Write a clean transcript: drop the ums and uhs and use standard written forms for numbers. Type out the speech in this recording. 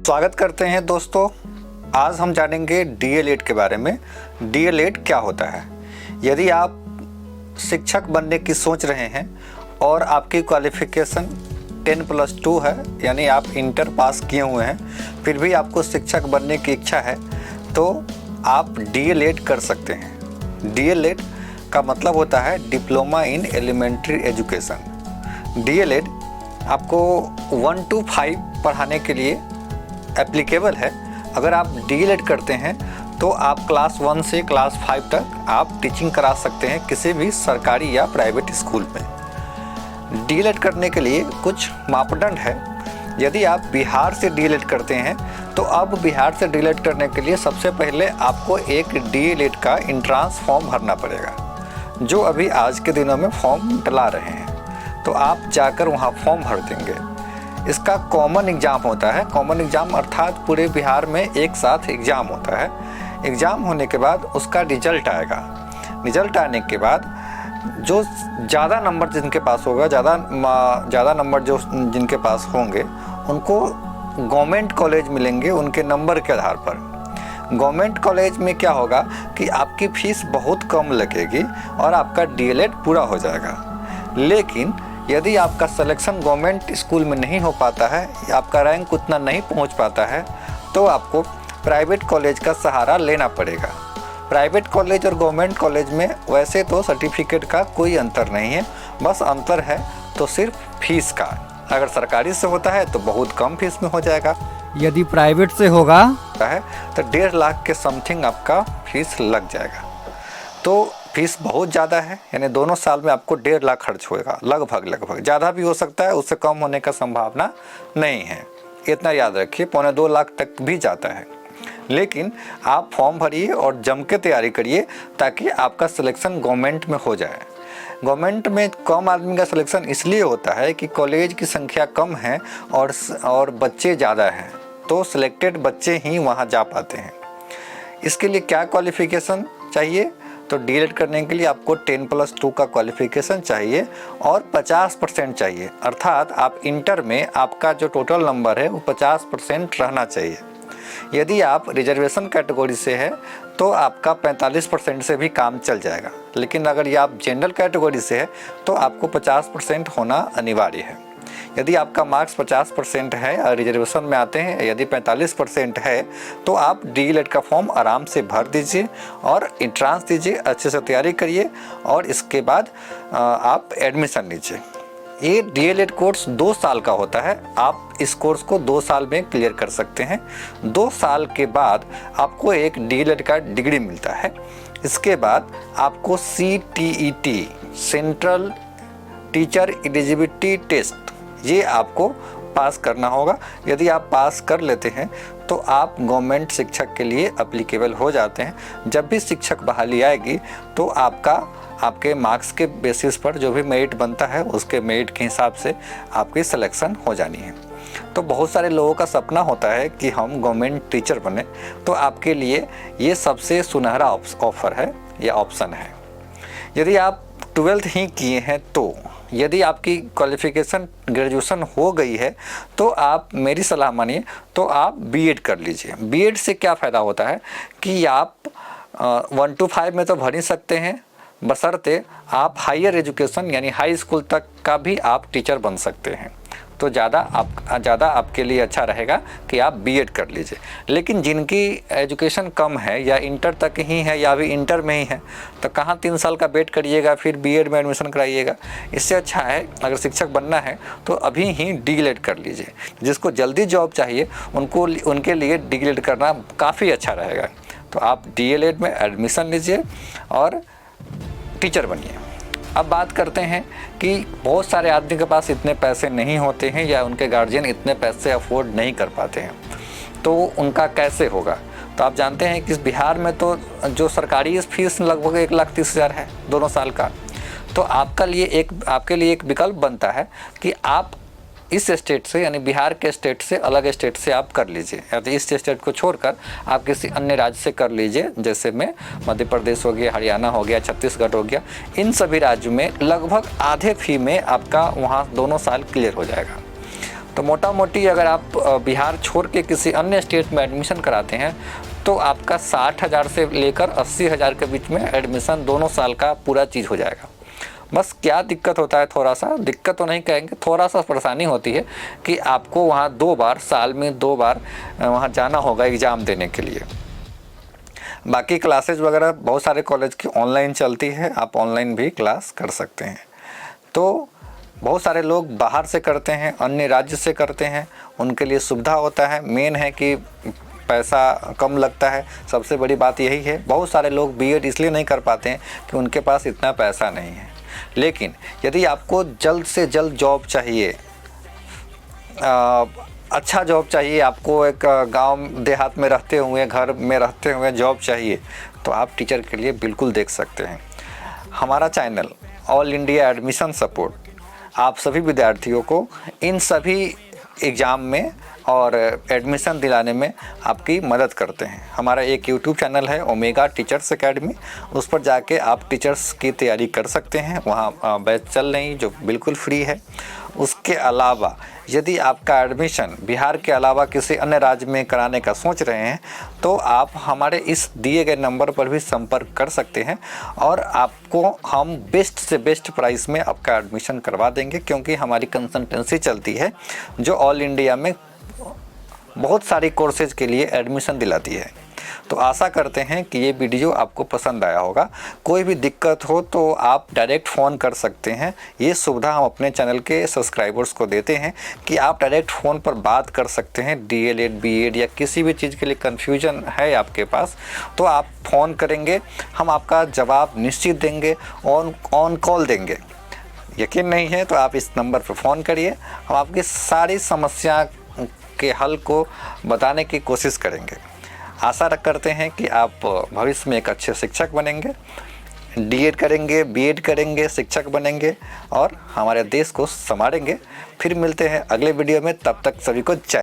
स्वागत करते हैं दोस्तों। आज हम जानेंगे डीएलएड के बारे में। डीएलएड क्या होता है। यदि आप शिक्षक बनने की सोच रहे हैं और आपकी क्वालिफ़िकेशन 10+2 है, यानी आप इंटर पास किए हुए हैं, फिर भी आपको शिक्षक बनने की इच्छा है, तो आप डीएलएड कर सकते हैं। डीएलएड का मतलब होता है diploma in elementary education. DElEd आपको 1 to 5 पढ़ाने के लिए एप्लीकेबल है। अगर आप डीएलएड करते हैं तो आप क्लास 1 से क्लास 5 तक आप टीचिंग करा सकते हैं किसी भी सरकारी या प्राइवेट स्कूल में। डीएलएड करने के लिए कुछ मापदंड है। यदि आप बिहार से डीएलएड करते हैं तो अब बिहार से डीएलएड करने के लिए सबसे पहले आपको एक डीएलएड का एंट्रेंस फॉर्म भरना पड़ेगा, जो अभी आज के दिनों में फॉर्म डला रहे हैं। तो आप जाकर वहाँ फॉर्म भर देंगे। इसका कॉमन एग्ज़ाम होता है। कॉमन एग्ज़ाम अर्थात पूरे बिहार में एक साथ एग्ज़ाम होता है। एग्ज़ाम होने के बाद उसका रिजल्ट आएगा। रिजल्ट आने के बाद जो ज़्यादा नंबर जिनके पास होगा, ज़्यादा नंबर जो जिनके पास होंगे, उनको गवर्नमेंट कॉलेज मिलेंगे उनके नंबर के आधार पर। गवर्नमेंट कॉलेज में क्या होगा कि आपकी फ़ीस बहुत कम लगेगी और आपका डीएलएड पूरा हो जाएगा। लेकिन यदि आपका सिलेक्शन गवर्नमेंट स्कूल में नहीं हो पाता है या आपका रैंक उतना नहीं पहुंच पाता है, तो आपको प्राइवेट कॉलेज का सहारा लेना पड़ेगा। प्राइवेट कॉलेज और गवर्नमेंट कॉलेज में वैसे तो सर्टिफिकेट का कोई अंतर नहीं है, बस अंतर है तो सिर्फ फीस का। अगर सरकारी से होता है तो बहुत कम फीस में हो जाएगा। यदि प्राइवेट से होगा है तो 1.5 लाख के समथिंग आपका फीस लग जाएगा। तो फीस बहुत ज़्यादा है, यानी दोनों साल में आपको 1.5 लाख खर्च होएगा। लगभग ज़्यादा भी हो सकता है, उससे कम होने का संभावना नहीं है। इतना याद रखिए, 1.25 लाख तक भी जाता है। लेकिन आप फॉर्म भरिए और जम के तैयारी करिए ताकि आपका सिलेक्शन गवर्नमेंट में हो जाए। गवर्नमेंट में कम आदमी का सिलेक्शन इसलिए होता है कि कॉलेज की संख्या कम है और बच्चे ज़्यादा हैं, तो सिलेक्टेड बच्चे ही वहाँ जा पाते हैं। इसके लिए क्या क्वालिफ़िकेशन चाहिए? तो डीएलएड करने के लिए आपको 10+2 का क्वालिफ़िकेशन चाहिए और 50% चाहिए। अर्थात आप इंटर में आपका जो टोटल नंबर है वो 50% रहना चाहिए। यदि आप रिजर्वेशन कैटेगरी से है तो आपका 45% से भी काम चल जाएगा। लेकिन अगर ये आप जनरल कैटेगरी से है तो आपको 50% होना अनिवार्य है। यदि आपका मार्क्स 50% है और रिजर्वेशन में आते हैं, यदि 45% है, तो आप डीएलएड का फॉर्म आराम से भर दीजिए और एंट्रेंस दीजिए, अच्छे से तैयारी करिए और इसके बाद आप एडमिशन लीजिए। ये डीएलएड कोर्स 2 साल का होता है। आप इस कोर्स को 2 साल में क्लियर कर सकते हैं। 2 साल के बाद आपको एक डीएलएड का डिग्री मिलता है। इसके बाद आपको CTET central teacher eligibility test, ये आपको पास करना होगा। यदि आप पास कर लेते हैं तो आप गवर्नमेंट शिक्षक के लिए एप्लीकेबल हो जाते हैं। जब भी शिक्षक बहाली आएगी तो आपके मार्क्स के बेसिस पर जो भी मेरिट बनता है उसके मेरिट के हिसाब से आपकी सिलेक्शन हो जानी है। तो बहुत सारे लोगों का सपना होता है कि हम गवर्नमेंट टीचर बने, तो आपके लिए ये सबसे सुनहरा ऑफर है या ऑप्शन है। यदि आप 12th ही किए हैं, तो यदि आपकी क्वालिफ़िकेशन ग्रेजुएशन हो गई है तो आप मेरी सलाह मानिए तो आप बीएड कर लीजिए। बीएड से क्या फ़ायदा होता है कि आप 1 to 5 में तो भर ही सकते हैं, बशर्ते आप हायर एजुकेशन यानी हाई स्कूल तक का भी आप टीचर बन सकते हैं। तो ज़्यादा आपके लिए अच्छा रहेगा कि आप बीएड कर लीजिए। लेकिन जिनकी एजुकेशन कम है या इंटर तक ही है या अभी इंटर में ही है, तो कहाँ 3 साल का वेट करिएगा फिर बीएड में एडमिशन कराइएगा। इससे अच्छा है अगर शिक्षक बनना है तो अभी ही डीएलएड कर लीजिए। जिसको जल्दी जॉब चाहिए उनके लिए डीएलएड करना काफ़ी अच्छा रहेगा। तो आप डीएलएड में एडमिशन लीजिए और टीचर बनिए। अब बात करते हैं कि बहुत सारे आदमी के पास इतने पैसे नहीं होते हैं या उनके गार्जियन इतने पैसे अफोर्ड नहीं कर पाते हैं, तो उनका कैसे होगा। तो आप जानते हैं कि बिहार में तो जो सरकारी फीस लगभग 1,30,000 है दोनों साल का। तो आपके लिए एक विकल्प बनता है कि आप इस स्टेट से यानी बिहार के स्टेट से अलग स्टेट से आप कर लीजिए, यानी इस स्टेट को छोड़कर आप किसी अन्य राज्य से कर लीजिए। जैसे में मध्य प्रदेश हो गया, हरियाणा हो गया, छत्तीसगढ़ हो गया। इन सभी राज्यों में लगभग आधे फी में आपका वहाँ दोनों साल क्लियर हो जाएगा। तो मोटा मोटी अगर आप बिहार छोड़ के किसी अन्य स्टेट में एडमिशन कराते हैं तो आपका 60,000 से लेकर 80,000 के बीच में एडमिशन दोनों साल का पूरा चीज़ हो जाएगा। बस क्या दिक्कत होता है, थोड़ा सा दिक्कत तो नहीं कहेंगे, थोड़ा सा परेशानी होती है कि आपको वहाँ 2 बार, साल में 2 बार वहाँ जाना होगा एग्ज़ाम देने के लिए। बाकी क्लासेज वगैरह बहुत सारे कॉलेज की ऑनलाइन चलती है, आप ऑनलाइन भी क्लास कर सकते हैं। तो बहुत सारे लोग बाहर से करते हैं, अन्य राज्य से करते हैं, उनके लिए सुविधा होता है। मेन है कि पैसा कम लगता है, सबसे बड़ी बात यही है। बहुत सारे लोग बीएड इसलिए नहीं कर पाते हैं कि उनके पास इतना पैसा नहीं है। लेकिन यदि आपको जल्द से जल्द जॉब चाहिए, अच्छा जॉब चाहिए, आपको एक गांव देहात में रहते हुए, घर में रहते हुए जॉब चाहिए, तो आप टीचर के लिए बिल्कुल देख सकते हैं। हमारा channel all India admission support आप सभी विद्यार्थियों को इन सभी एग्ज़ाम में और एडमिशन दिलाने में आपकी मदद करते हैं। हमारा एक यूट्यूब चैनल है ओमेगा टीचर्स एकेडमी, उस पर जाके आप टीचर्स की तैयारी कर सकते हैं। वहाँ बैच चल रही जो बिल्कुल फ्री है। उसके अलावा यदि आपका एडमिशन बिहार के अलावा किसी अन्य राज्य में कराने का सोच रहे हैं तो आप हमारे इस दिए गए नंबर पर भी संपर्क कर सकते हैं और आपको हम बेस्ट से बेस्ट प्राइस में आपका एडमिशन करवा देंगे, क्योंकि हमारी कंसल्टेंसी चलती है जो ऑल इंडिया में बहुत सारी कोर्सेज के लिए एडमिशन दिलाती है। तो आशा करते हैं कि ये वीडियो आपको पसंद आया होगा। कोई भी दिक्कत हो तो आप डायरेक्ट फ़ोन कर सकते हैं। ये सुविधा हम अपने चैनल के सब्सक्राइबर्स को देते हैं कि आप डायरेक्ट फ़ोन पर बात कर सकते हैं। डीएलएड, बीएड या किसी भी चीज़ के लिए कन्फ्यूजन है आपके पास तो आप फ़ोन करेंगे, हम आपका जवाब निश्चित देंगे, ऑन कॉल देंगे। यकीन नहीं है तो आप इस नंबर पर फ़ोन करिए, हम आपकी सारी समस्या के हल को बताने की कोशिश करेंगे। आशा करते हैं कि आप भविष्य में एक अच्छे शिक्षक बनेंगे, डीएड करेंगे, बीएड करेंगे, शिक्षक बनेंगे और हमारे देश को संवारेंगे। फिर मिलते हैं अगले वीडियो में, तब तक सभी को जय।